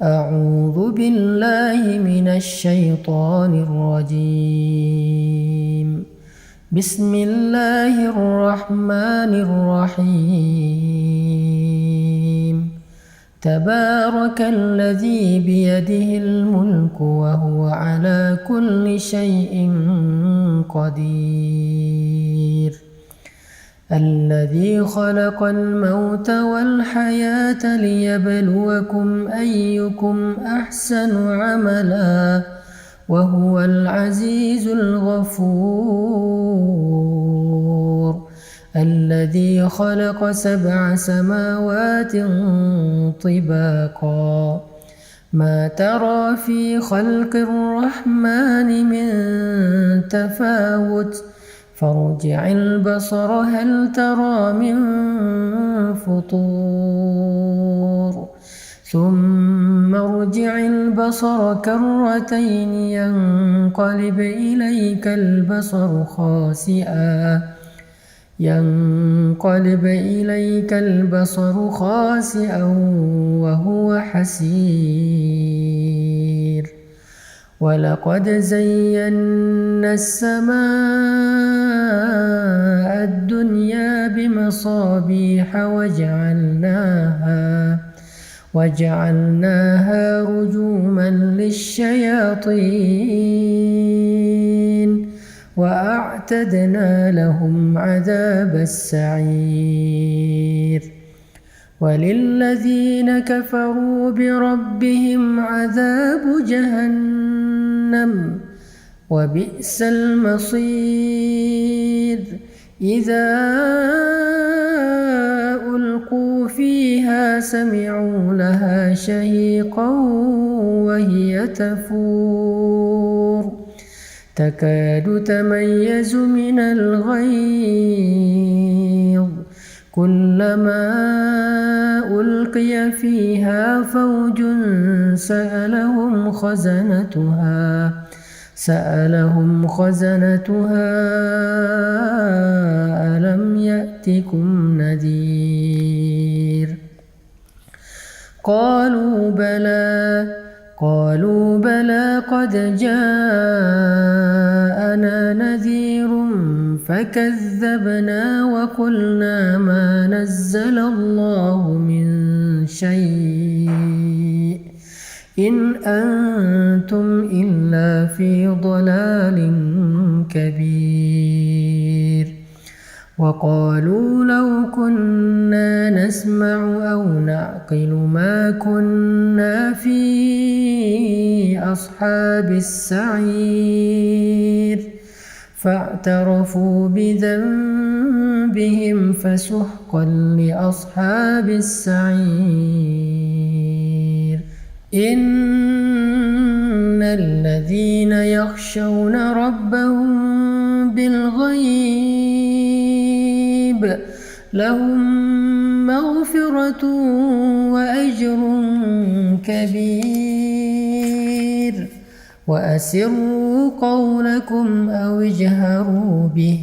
أعوذ بالله من الشيطان الرجيم. بسم الله الرحمن الرحيم. تبارك الذي بيده الملك وهو على كل شيء قدير. الذي خلق الموت والحياة ليبلوكم أيكم أحسن عملا وهو العزيز الغفور. الذي خلق 7 سماوات طباقا ما ترى في خلق الرحمن من تفاوت فارجع البصر هل ترى من فطور ثم ارجع البصر كرتين ينقلب إليك البصر خاسئا وهو حسير. ولقد زينا السماء الدنيا بمصابيح وجعلناها رجوما للشياطين وأعتدنا لهم عذاب السعير. وللذين كفروا بربهم عذاب جهنم وبئس المصير. إذا ألقوا فيها سمعوا لها شهيقا وهي تفور تكاد تميز من الغيظ كلما ألقي فيها فوج سألهم خزنتها ألم يأتكم نذير. قالوا بلى قد جاءنا نذير فكذبنا وقلنا ما نزل الله من شيء إن أنتم إلا في ضلال كبير. وقالوا لو كنا نسمع أو نعقل ما كنا في أصحاب السعير فاعترفوا بذنبهم فسحقا لأصحاب السعير. إن الذين يخشون ربهم بالغيب لهم مغفرة وأجر كبير. وأسروا قولكم أو اجهروا به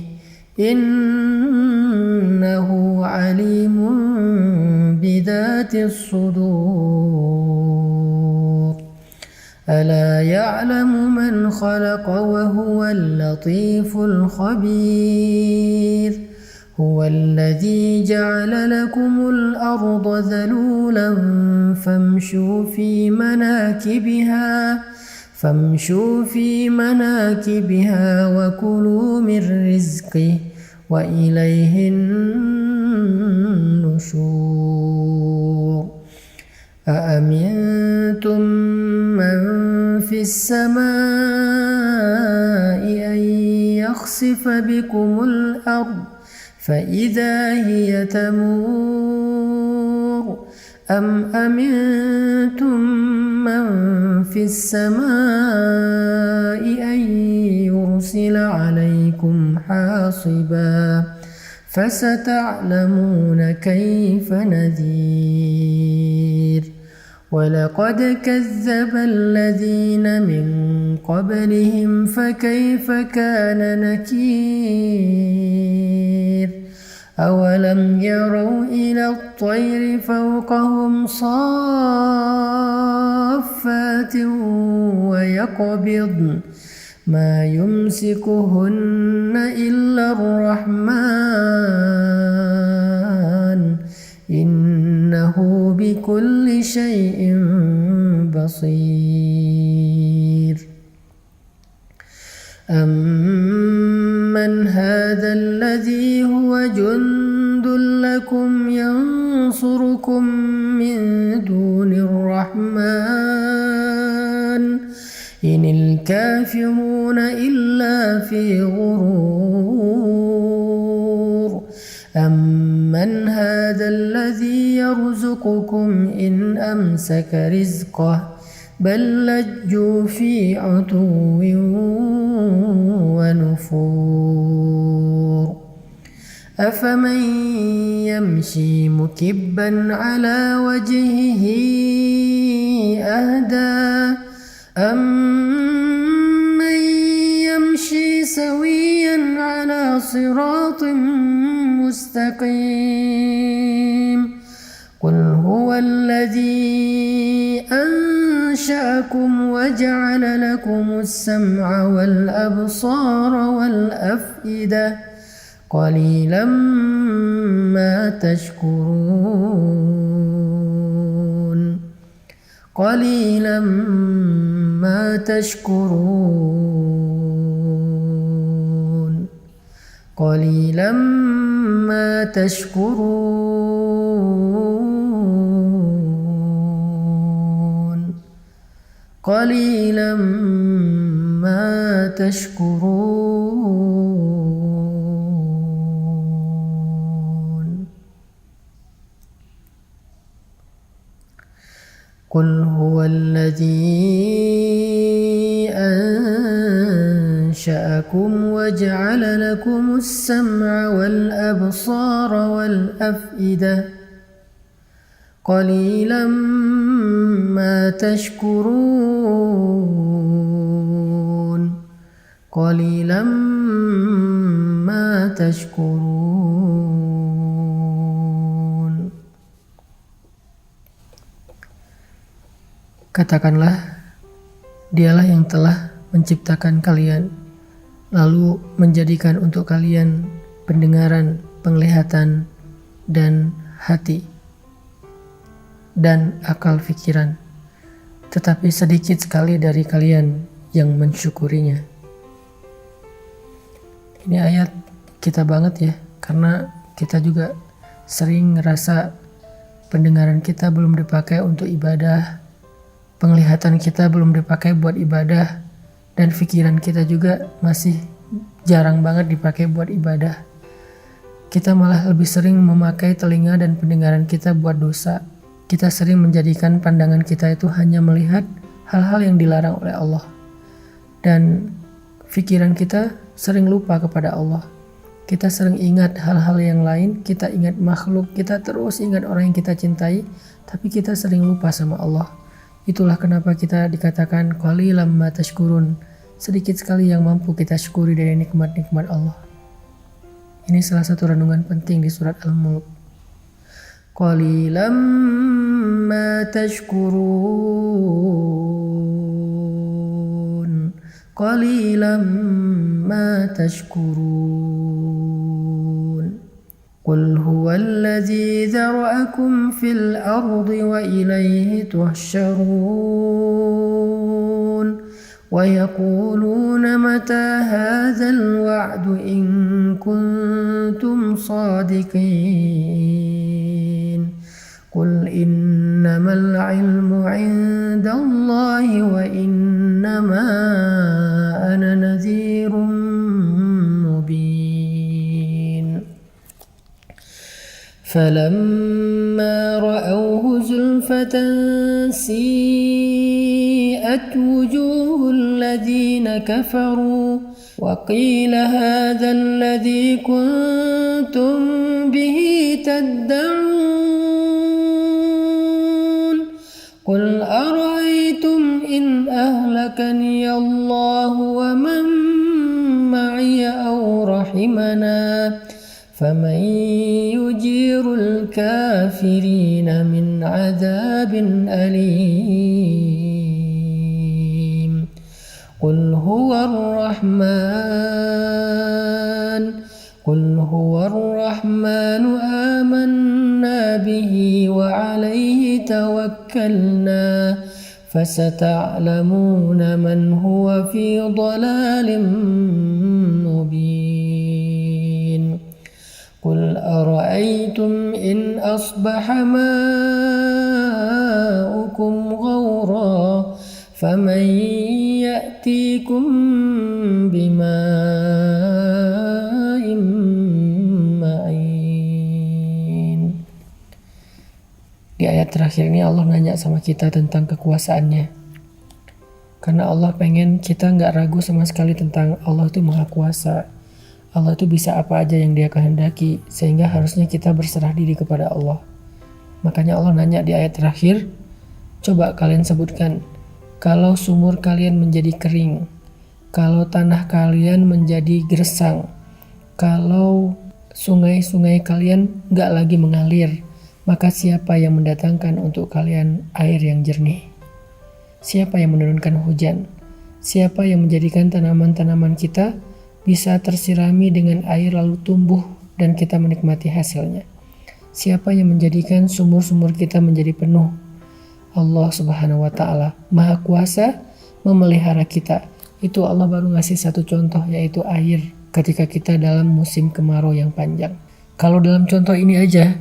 إنه عليم بذات الصدور. ألا يعلم من خلق وهو اللطيف الخبير. هو الذي جعل لكم الأرض ذلولا فامشوا في مناكبها وكلوا من رزقه وإليه النشور. أأمنتم من في السماء أن يخسف بكم الأرض فإذا هي تمور أم أمنتم من في السماء أن يرسل عليكم حاصبا فستعلمون كيف نذير. ولقد كذب الذين من قبلهم فكيف كان نكير. أولم يروا إلى الطير فوقهم صافات سماوات ويقبضن ما يمسكهن إلا الرحمن إنه بكل شيء بصير أمن هذا الذي هو جند لكم ينصركم من دون الرحمن إن الكافرون إلا في غرور أمن هذا الذي يرزقكم إن أمسك رزقه بل لجوا في عتو ونفور أفمن يمشي مكبا على وجهه أهدى أمن يمشي سويا على صراط مستقيم قل هو الذي أنشأكم وجعل لكم السمع والأبصار والأفئدة قليلا ما تشكرون قليلا ما تشكرون قليلا ما تشكرون قليلا ما تشكرون قل هو الذي أنشأكم وجعل لكم السمع والأبصار والأفئدة قليلا ما تشكرون قليلا ما تشكرون. Katakanlah, Dialah yang telah menciptakan kalian, lalu menjadikan untuk kalian pendengaran, penglihatan, dan hati, dan akal fikiran. Tetapi sedikit sekali dari kalian yang mensyukurinya. Ini ayat kita banget ya, karena kita juga sering ngerasa pendengaran kita belum dipakai untuk ibadah, penglihatan kita belum dipakai buat ibadah, dan pikiran kita juga masih jarang banget dipakai buat ibadah. Kita malah lebih sering memakai telinga dan pendengaran kita buat dosa. Kita sering menjadikan pandangan kita itu hanya melihat hal-hal yang dilarang oleh Allah. Dan pikiran kita sering lupa kepada Allah. Kita sering ingat hal-hal yang lain, kita ingat makhluk, kita terus ingat orang yang kita cintai, tapi kita sering lupa sama Allah. Itulah kenapa kita dikatakan qalilan ma tashkurun, sedikit sekali yang mampu kita syukuri dari nikmat-nikmat Allah. Ini salah satu renungan penting di surat Al-Mulk. Qalilan ma tashkurun, qalilan ma tashkurun. Qul huwallazi zara'akum fil ardi wa ilayhi tuhsyarun. Wa yaquluna mata hadzal wa'du in kuntum shadiqin. Qul innamal ilmu 'indallahi wa innama ana nadhirun mubin. فلما رأوه زلفة سيئت وجوه الذين كفروا وقيل هذا الذي كنتم به تدعون قل أرأيتم إن أهلكني الله ومن معي أو رحمنا فمن يجير الكافرين من عذاب أليم. هو الرحمن آمنا به وعليه توكلنا فستعلمون من هو في ضلال مبين قل أرأيتم إن أصبح ماؤكم غورا فمن يأتيكم بماء معين. Di ayat terakhir ini Allah nanya sama kita tentang kekuasaannya. Karena Allah pengen kita nggak ragu sama sekali tentang Allah itu maha kuasa. Allah itu bisa apa aja yang dia kehendaki, sehingga harusnya kita berserah diri kepada Allah. Makanya Allah nanya di ayat terakhir, coba kalian sebutkan, kalau sumur kalian menjadi kering, kalau tanah kalian menjadi gersang, kalau sungai-sungai kalian nggak lagi mengalir, maka siapa yang mendatangkan untuk kalian air yang jernih? Siapa yang menurunkan hujan? Siapa yang menjadikan tanaman-tanaman kita bisa tersirami dengan air lalu tumbuh dan kita menikmati hasilnya? Siapa yang menjadikan sumur-sumur kita menjadi penuh? Allah Subhanahu wa Ta'ala, Maha Kuasa, memelihara kita. Itu Allah baru ngasih satu contoh, yaitu air ketika kita dalam musim kemarau yang panjang. Kalau dalam contoh ini aja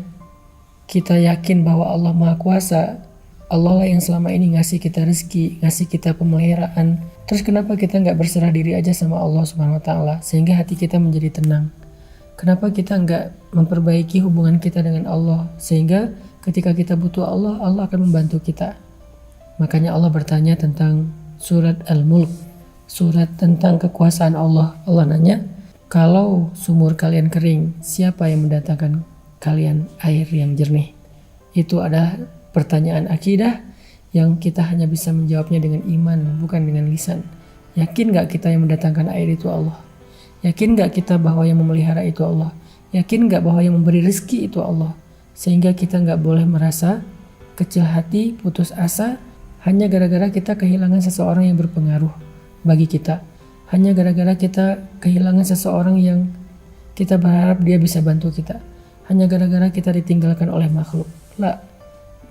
kita yakin bahwa Allah Maha Kuasa, Allah lah yang selama ini ngasih kita rezeki, ngasih kita pemeliharaan. Terus kenapa kita nggak berserah diri aja sama Allah Subhanahu Wa Taala sehingga hati kita menjadi tenang? Kenapa kita nggak memperbaiki hubungan kita dengan Allah sehingga ketika kita butuh Allah, Allah akan membantu kita? Makanya Allah bertanya tentang surat Al-Mulk, surat tentang kekuasaan Allah. Allah nanya, kalau sumur kalian kering, siapa yang mendatangkan kalian air yang jernih? Itu adalah pertanyaan akidah yang kita hanya bisa menjawabnya dengan iman, bukan dengan lisan. Yakin gak kita yang mendatangkan air itu Allah? Yakin gak kita bahwa yang memelihara itu Allah? Yakin gak bahwa yang memberi rezeki itu Allah? Sehingga kita gak boleh merasa kecil hati, putus asa, hanya gara-gara kita kehilangan seseorang yang berpengaruh bagi kita. Hanya gara-gara kita kehilangan seseorang yang kita berharap dia bisa bantu kita. Hanya gara-gara kita ditinggalkan oleh makhluk. La,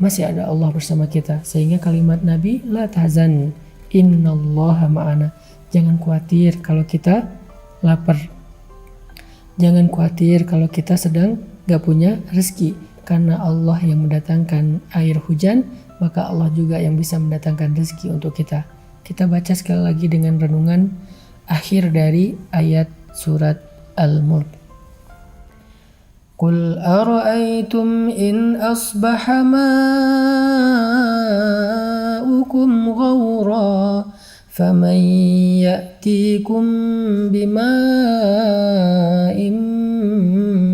masih ada Allah bersama kita. Sehingga kalimat Nabi, la tahzan, innallaha ma'ana. Jangan khawatir kalau kita lapar. Jangan khawatir kalau kita sedang gak punya rezeki. Karena Allah yang mendatangkan air hujan, maka Allah juga yang bisa mendatangkan rezeki untuk kita. Kita baca sekali lagi dengan renungan akhir dari ayat surat Al-Mulk. قل أرأيتم إن أصبح ماؤكم غورا فمن يأتيكم بماء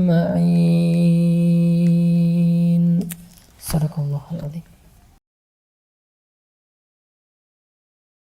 معين. صدق الله العظيم.